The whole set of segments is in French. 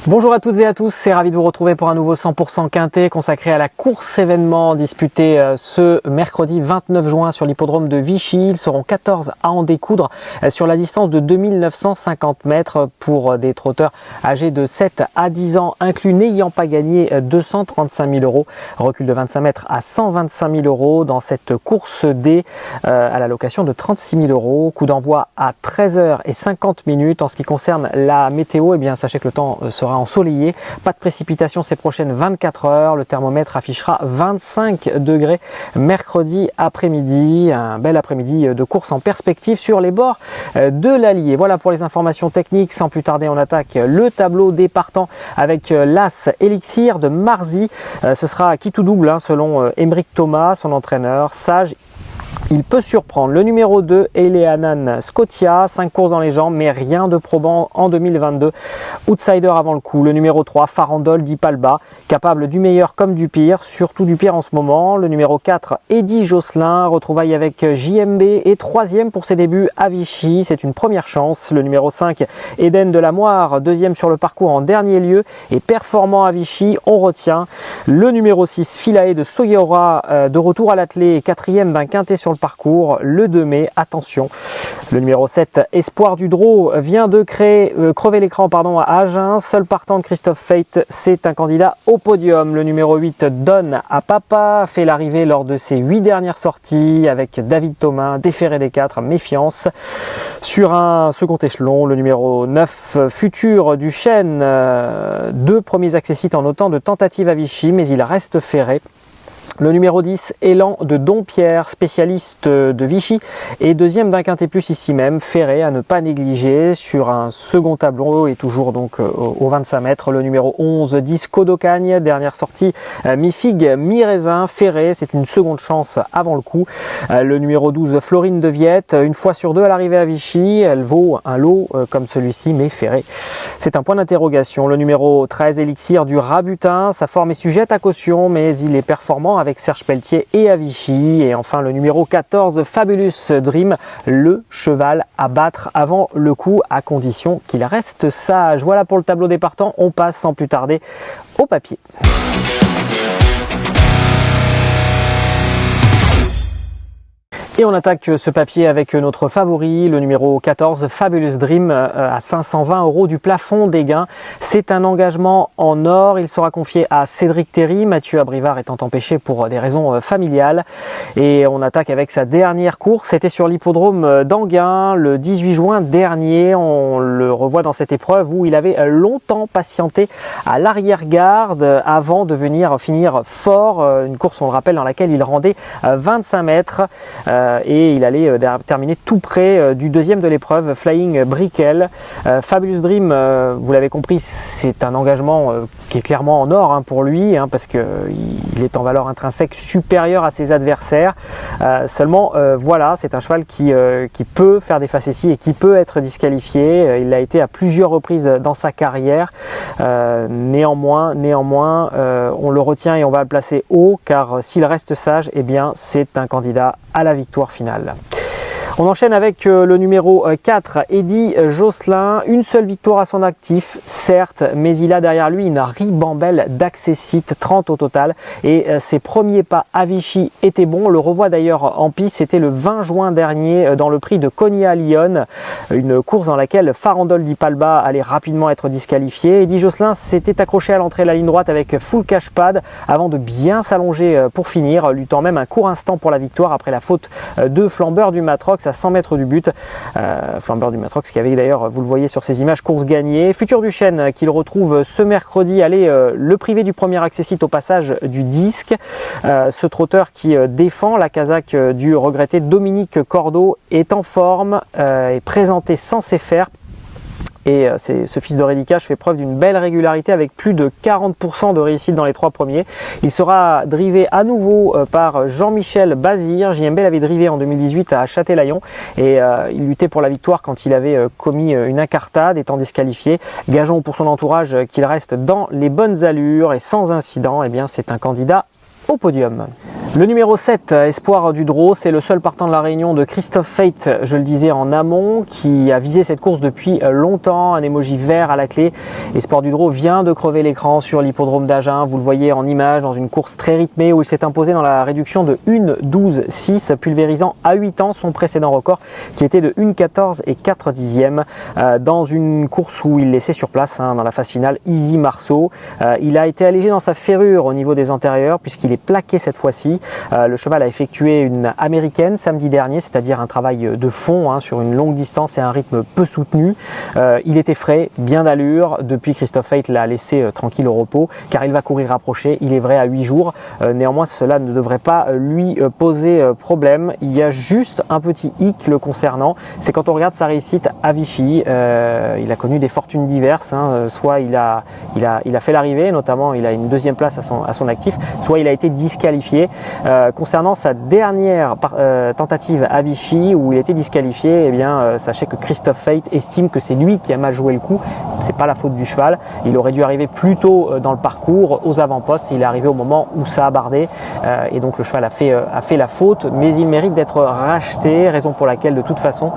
Bonjour à toutes et à tous, c'est ravi de vous retrouver pour un nouveau 100% quintet consacré à la course événement disputée ce mercredi 29 juin sur l'hippodrome de Vichy. Ils seront 14 à en découdre sur la distance de 2950 mètres pour des trotteurs âgés de 7 à 10 ans inclus, n'ayant pas gagné 235 000 euros. Recul de 25 mètres à 125 000 euros dans cette course D à la location de 36 000 euros. Coup d'envoi à 13h50. En ce qui concerne la météo, eh bien sachez que le temps sera ensoleillé, pas de précipitation ces prochaines 24 heures, le thermomètre affichera 25 degrés mercredi après-midi, un bel après-midi de course en perspective sur les bords de l'Allier. Voilà pour les informations techniques. Sans plus tarder, on attaque le tableau des partants avec l'As Elixir de Marzy. Ce sera qui tout double selon Émeric Thomas, son entraîneur. Sage, il peut surprendre. Le numéro 2, Eleanan Scotia, 5 courses dans les jambes, mais rien de probant en 2022. Outsider avant le coup. Le numéro 3, Farandole d'Ipalba, capable du meilleur comme du pire, surtout du pire en ce moment. Le numéro 4, Eddie Josselin, retrouvaille avec JMB et 3e pour ses débuts à Vichy. C'est une première chance. Le numéro 5, Eden de la Moire, 2e sur le parcours en dernier lieu et performant à Vichy, on retient. Le numéro 6, Philae de Soyeora, de retour à l'attelé et 4e d'un quintet sur le parcours le 2 mai, attention. Le numéro 7, Espoir du Drô, vient de crever l'écran à Agen, seul partant de Christophe Fate, c'est un candidat au podium. Le numéro 8, Donne à Papa, fait l'arrivée lors de ses 8 dernières sorties avec David Thomas, déféré des 4, méfiance. Sur un second échelon, le numéro 9, Futur du Chêne, 2 premiers accessites en autant de tentatives à Vichy, mais il reste ferré. Le numéro 10, Élan de Dompierre, spécialiste de Vichy et 2e d'un quintet plus ici même, ferré à ne pas négliger sur un second tableau et toujours donc au 25 mètres. Le numéro 11, Disco d'Ocagne, dernière sortie, mi-figue, mi-raisin, ferré, c'est une seconde chance avant le coup. Le numéro 12, Florine de Viette, une fois sur 2 à l'arrivée à Vichy, elle vaut un lot comme celui-ci, mais ferré. C'est un point d'interrogation. Le numéro 13, Elixir du Rabutin, sa forme est sujette à caution, mais il est performant avec Serge Pelletier et à Vichy. Et enfin le numéro 14, Fabulous Dream, le cheval à battre avant le coup à condition qu'il reste sage. Voilà pour le tableau des partants, on passe sans plus tarder au papier. Et on attaque ce papier avec notre favori, le numéro 14, Fabulous Dream, à 520 euros du plafond des gains. C'est un engagement en or. Il sera confié à Cédric Théry, Mathieu Abrivard étant empêché pour des raisons familiales. Et on attaque avec sa dernière course. C'était sur l'hippodrome d'Anguin le 18 juin dernier. On le revoit dans cette épreuve où il avait longtemps patienté à l'arrière-garde avant de venir finir fort. Une course, on le rappelle, dans laquelle il rendait 25 mètres. Et il allait terminer tout près du 2e de l'épreuve, Flying Brickell. Fabulous Dream, vous l'avez compris, c'est un engagement qui est clairement en or pour lui, parce qu'il est en valeur intrinsèque supérieure à ses adversaires. Seulement, voilà, c'est un cheval qui peut faire des facéties et qui peut être disqualifié. Il l'a été à plusieurs reprises dans sa carrière. Néanmoins, on le retient et on va le placer haut, car s'il reste sage, eh bien, c'est un candidat à la victoire finale. On enchaîne avec le numéro 4, Eddie Josselin. Une seule victoire à son actif, certes, mais il a derrière lui une ribambelle d'accessites, 30 au total. Et ses premiers pas à Vichy étaient bons. On le revoit d'ailleurs en piste, c'était le 20 juin dernier dans le prix de Cognac à Lyon. Une course dans laquelle Farandole d'Ipalba allait rapidement être disqualifié. Eddie Josselin s'était accroché à l'entrée de la ligne droite avec full cash pad avant de bien s'allonger pour finir, luttant même un court instant pour la victoire après la faute de Flambeur du Matrox à 100 mètres du but. Flambeur du Matrox qui avait d'ailleurs, vous le voyez sur ces images, course gagnée. Futur du Chêne qu'il retrouve ce mercredi, allait le priver du premier accessite au passage du disque. Ce trotteur qui défend la casaque du regretté Dominique Cordeau est en forme, est présenté sans faire. Et ce fils de Rédicage fait preuve d'une belle régularité avec plus de 40% de réussite dans les 3 premiers. Il sera drivé à nouveau par Jean-Michel Bazir. JMB l'avait drivé en 2018 à Châtelaillon et il luttait pour la victoire quand il avait commis une incartade étant disqualifié. Gageons pour son entourage qu'il reste dans les bonnes allures et sans incident. Eh bien, c'est un candidat au podium. Le numéro 7, Espoir du Drô, c'est le seul partant de la Réunion de Christophe Fate, je le disais en amont, qui a visé cette course depuis longtemps, un emoji vert à la clé. Espoir du Drô vient de crever l'écran sur l'hippodrome d'Agen, vous le voyez en image dans une course très rythmée où il s'est imposé dans la réduction de 1,12,6, pulvérisant à 8 ans son précédent record qui était de 1,14 et 4 dixièmes dans une course où il laissait sur place dans la phase finale Easy Marceau. Il a été allégé dans sa ferrure au niveau des antérieurs puisqu'il est plaqué cette fois-ci. Le cheval a effectué une américaine samedi dernier, c'est-à-dire un travail de fond sur une longue distance et un rythme peu soutenu. Il était frais, bien d'allure. Depuis, Christophe Fate l'a laissé tranquille au repos car il va courir rapproché, il est vrai à 8 jours. Néanmoins, cela ne devrait pas lui poser problème. Il y a juste un petit hic le concernant, c'est quand on regarde sa réussite à Vichy. Il a connu des fortunes diverses, soit il a fait l'arrivée, notamment il a une deuxième place à son actif, soit il a été disqualifié. Concernant sa dernière tentative à Vichy où il a été disqualifié, sachez que Christophe Fate estime que c'est lui qui a mal joué le coup, c'est pas la faute du cheval. Il aurait dû arriver plus tôt dans le parcours, aux avant-postes, il est arrivé au moment où ça a bardé et donc le cheval a fait la faute, mais il mérite d'être racheté, raison pour laquelle de toute façon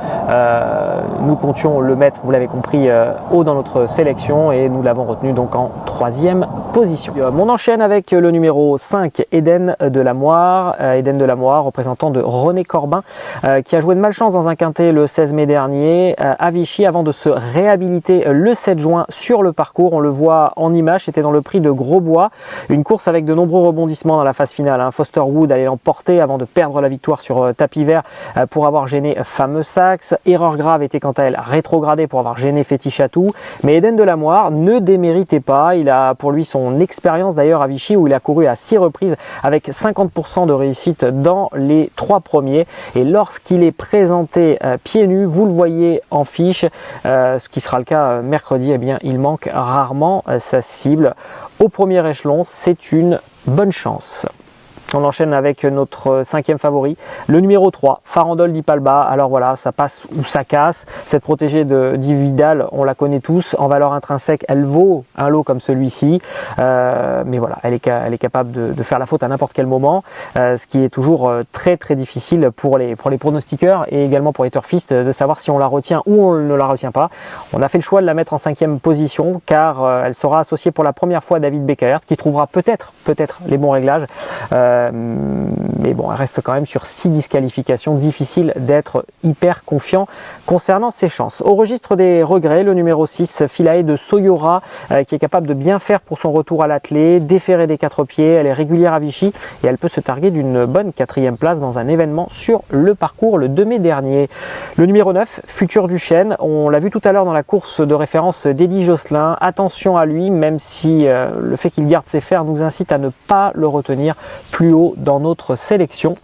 nous comptions le mettre, vous l'avez compris, haut dans notre sélection et nous l'avons retenu donc en 3e position. On enchaîne avec le numéro 5, Eden de la Moire, représentant de René Corbin, qui a joué de malchance dans un quintet le 16 mai dernier à Vichy avant de se réhabiliter le 7 juin sur le parcours. On le voit en image, c'était dans le prix de Grosbois, une course avec de nombreux rebondissements dans la phase finale. Foster Wood allait l'emporter avant de perdre la victoire sur tapis vert pour avoir gêné Fameux Saxe. Erreur grave était quant à elle rétrogradée pour avoir gêné Fétichatou, mais Eden de la Moire ne déméritait pas. Il a pour lui son expérience d'ailleurs à Vichy où il a couru à 6 reprises avec 50% de réussite dans les 3 premiers, et lorsqu'il est présenté pieds nus, vous le voyez en fiche, ce qui sera le cas mercredi, il manque rarement sa cible. Au premier échelon, c'est une bonne chance. On enchaîne avec notre 5e favori, le numéro 3, Farandole di Palba. Alors voilà, ça passe ou ça casse. Cette protégée d'Yves Vidal, on la connaît tous. En valeur intrinsèque, elle vaut un lot comme celui-ci. Mais voilà, elle est capable de faire la faute à n'importe quel moment. Ce qui est toujours très très difficile pour les pronostiqueurs et également pour les turfistes de savoir si on la retient ou on ne la retient pas. On a fait le choix de la mettre en 5e position car elle sera associée pour la première fois à David Beccaert qui trouvera peut-être les bons réglages. Mais bon, elle reste quand même sur 6 disqualifications, difficile d'être hyper confiant concernant ses chances. Au registre des regrets, le numéro 6, Philae de Soyora, qui est capable de bien faire pour son retour à l'attelé, déférée des 4 pieds, elle est régulière à Vichy et elle peut se targuer d'une bonne 4e place dans un événement sur le parcours le 2 mai dernier. Le numéro 9, Futur du Chêne, on l'a vu tout à l'heure dans la course de référence d'Eddie Josselin, attention à lui, même si le fait qu'il garde ses fers nous incite à ne pas le retenir plus haut dans notre sélection.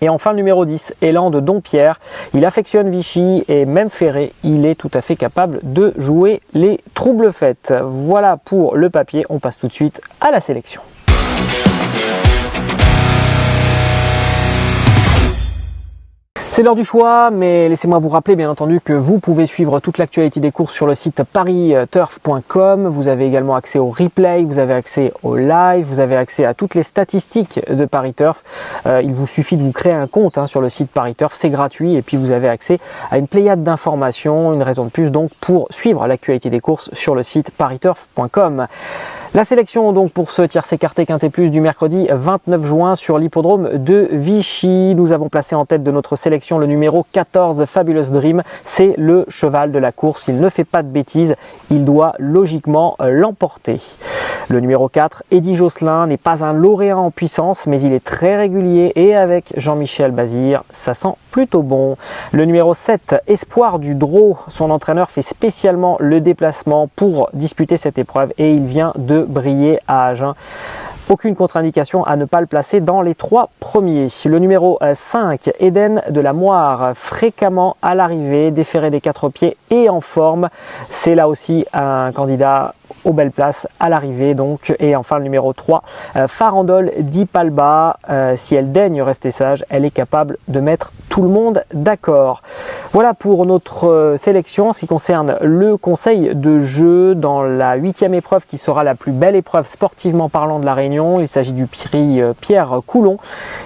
Et enfin le numéro 10, Élan de Dompierre, il affectionne Vichy et même ferré, il est tout à fait capable de jouer les troubles fêtes. Voilà pour le papier, on passe tout de suite à la sélection. C'est l'heure du choix, mais laissez-moi vous rappeler bien entendu que vous pouvez suivre toute l'actualité des courses sur le site pariturf.com. Vous avez également accès au replay, vous avez accès au live, vous avez accès à toutes les statistiques de Paris Turf. Il vous suffit de vous créer un compte sur le site Paris Turf, c'est gratuit et puis vous avez accès à une pléiade d'informations, une raison de plus donc pour suivre l'actualité des courses sur le site pariturf.com. La sélection donc pour ce tiercé écarté quintet plus du mercredi 29 juin sur l'hippodrome de Vichy. Nous avons placé en tête de notre sélection le numéro 14 Fabulous Dream. C'est le cheval de la course, il ne fait pas de bêtises, il doit logiquement l'emporter. Le numéro 4, Eddie Josselin, n'est pas un lauréat en puissance, mais il est très régulier et avec Jean-Michel Bazir, ça sent plutôt bon. Le numéro 7, Espoir du Drô, son entraîneur fait spécialement le déplacement pour disputer cette épreuve et il vient de briller à Agen. Aucune contre-indication à ne pas le placer dans les 3 premiers. Le numéro 5, Eden de la Moire, fréquemment à l'arrivée, déféré des 4 pieds et en forme. C'est là aussi un candidat aux belles places à l'arrivée donc. Et enfin le numéro 3, Farandole d'Ipalba, si elle daigne rester sage, elle est capable de mettre tout le monde d'accord. Voilà pour notre sélection en ce qui concerne le conseil de jeu dans la 8e épreuve qui sera la plus belle épreuve sportivement parlant de la Réunion. Il s'agit du prix Pierre Coulon.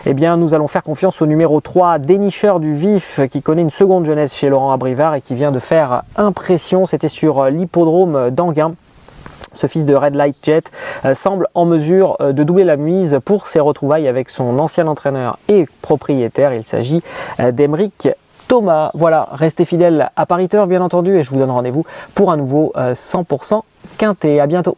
Eh bien nous allons faire confiance au numéro 3, Dénicheur du Vif, qui connaît une seconde jeunesse chez Laurent Abrivard et qui vient de faire impression. C'était sur l'hippodrome d'Anguin. Ce fils de Red Light Jet semble en mesure de doubler la mise pour ses retrouvailles avec son ancien entraîneur et propriétaire. Il s'agit d'Emeric Thomas. Voilà, restez fidèles à Pariteur bien entendu et je vous donne rendez-vous pour un nouveau 100% quintet. À bientôt.